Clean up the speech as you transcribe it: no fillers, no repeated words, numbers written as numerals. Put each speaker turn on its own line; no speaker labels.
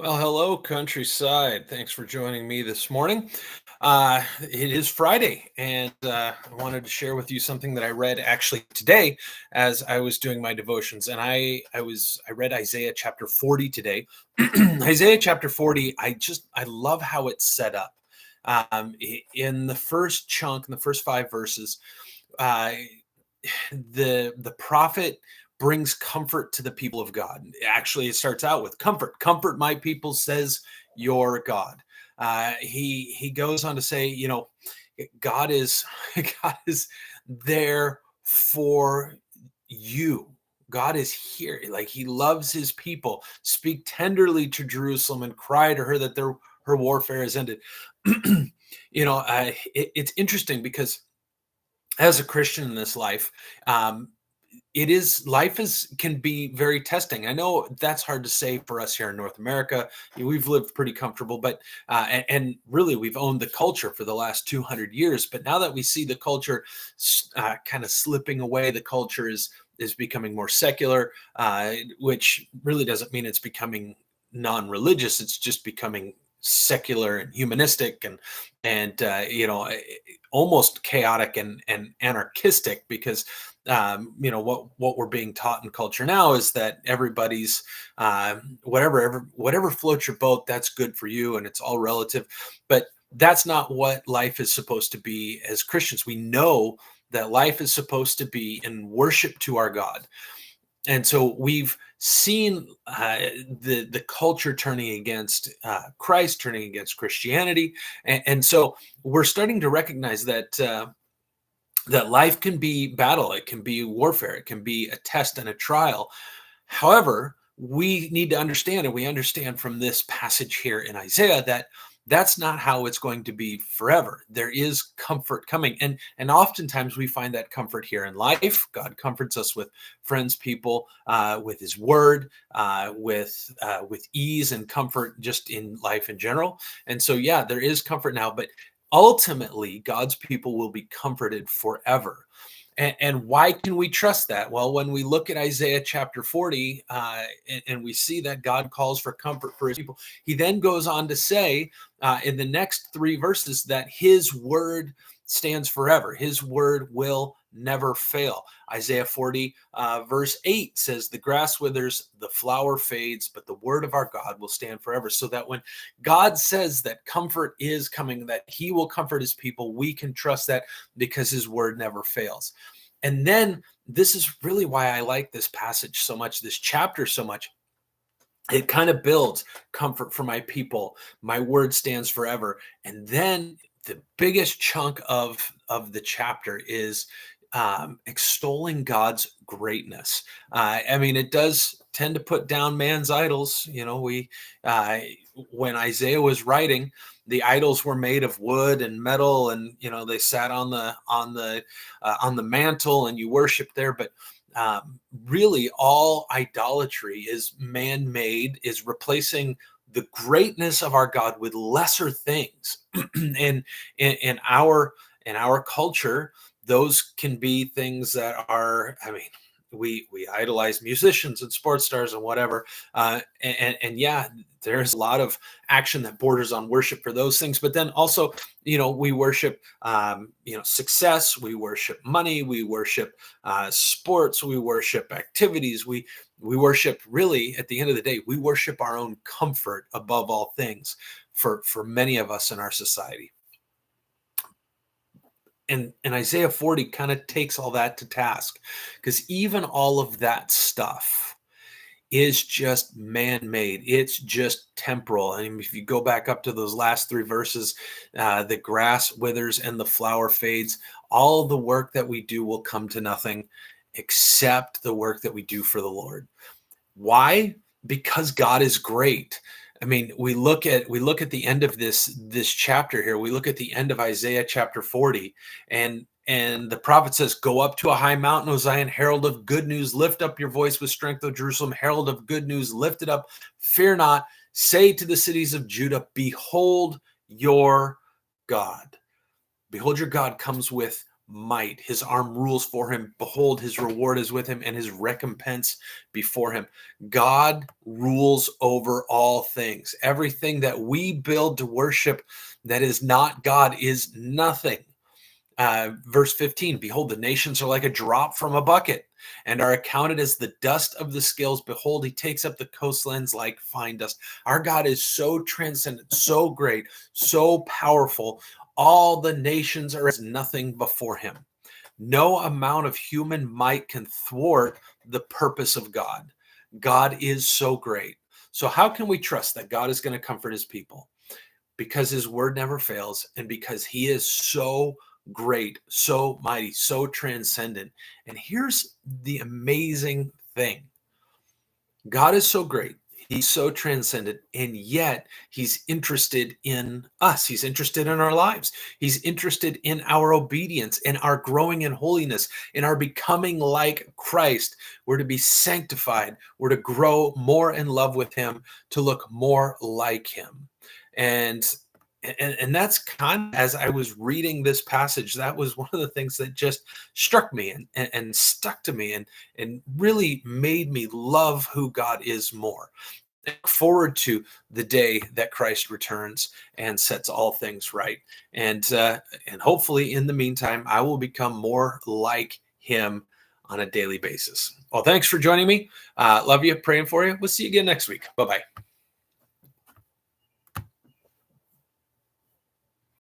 Well, hello, countryside. Thanks for joining me this morning. It is Friday, and I wanted to share with you something that I read actually today as I was doing my devotions. And I read Isaiah chapter 40 today. Isaiah chapter 40. I love how it's set up. In the first chunk, in the first five verses, uh, the prophet brings comfort to the people of God. Actually, it starts out with comfort. Comfort my people, says your God. He goes on to say, God is God is there for you. God is here. Like he loves his people. Speak tenderly to Jerusalem and cry to her that her warfare is ended. It's interesting because as a Christian in this life, um, it is life is can be very testing. I know that's hard to say for us here in North America. We've lived pretty comfortable, but and really we've owned the culture for the last 200 years. But now that we see the culture kind of slipping away, the culture is becoming more secular, which really doesn't mean it's becoming non-religious. It's just becoming secular and humanistic and almost chaotic and anarchistic because what we're being taught in culture now is that everybody's whatever floats your boat, that's good for you, and it's all relative. But that's not what life is supposed to be. As Christians, we know that life is supposed to be in worship to our God. And so we've seen the culture turning against Christ, turning against Christianity, and so we're starting to recognize that life can be battle, it can be warfare, it can be a test and a trial. However, we need to understand, and we understand from this passage here in Isaiah, that that's not how it's going to be forever. There is comfort coming, and oftentimes we find that comfort here in life. God comforts us with friends, people, with His Word, with ease and comfort, just in life in general. And so, yeah, there is comfort now, but ultimately, God's people will be comforted forever. And why can we trust that? Well, when we look at Isaiah chapter 40 and we see that God calls for comfort for his people, he then goes on to say in the next three verses that his word stands forever. His word will never fail. Isaiah 40 verse 8 says, the grass withers, the flower fades, but the word of our God will stand forever. So that when God says that comfort is coming, that he will comfort his people, we can trust that because his word never fails. And then this is really why I like this passage so much, this chapter so much. It kind of builds comfort for my people. My word stands forever. And then the biggest chunk of the chapter is extolling God's greatness. I mean, it does tend to put down man's idols. When Isaiah was writing, the idols were made of wood and metal, and they sat on the mantle, and you worship there. But really, all idolatry is man-made, is replacing the greatness of our God with lesser things. and in our culture, those can be things that are, I mean, we idolize musicians and sports stars and whatever, and yeah, there's a lot of action that borders on worship for those things. But then also, we worship success, we worship money, we worship sports, we worship activities, we worship, really, at the end of the day, we worship our own comfort above all things for many of us in our society. And Isaiah 40 kind of takes all that to task, because even all of that stuff is just man-made. It's just temporal. I mean, if you go back up to those last three verses, the grass withers and the flower fades. All the work that we do will come to nothing except the work that we do for the Lord. Why? Because God is great. I mean, we look at the end of this chapter here. We look at the end of Isaiah chapter 40, and the prophet says, "Go up to a high mountain, O Zion, herald of good news. Lift up your voice with strength, O Jerusalem, herald of good news. Lift it up, fear not. Say to the cities of Judah, behold your God." Behold, your God comes with might. His arm rules for him. Behold, his reward is with him and his recompense before him. God rules over all things. Everything that we build to worship that is not God is nothing. Verse 15, behold, the nations are like a drop from a bucket and are accounted as the dust of the scales. Behold, he takes up the coastlands like fine dust. Our God is so transcendent, so great, so powerful. All the nations are as nothing before him. No amount of human might can thwart the purpose of God. God is so great. So, how can we trust that God is going to comfort his people? Because his word never fails and because he is so great, so mighty, so transcendent. And here's the amazing thing: God is so great. He's so transcendent, and yet he's interested in us. He's interested in our lives. He's interested in our obedience, in our growing in holiness, in our becoming like Christ. We're to be sanctified. We're to grow more in love with him, to look more like him. And and that's kind of, as I was reading this passage, that was one of the things that just struck me and stuck to me and really made me love who God is more. I look forward to the day that Christ returns and sets all things right. And hopefully in the meantime, I will become more like him on a daily basis. Well, thanks for joining me. Love you, praying for you. We'll see you again next week. Bye-bye.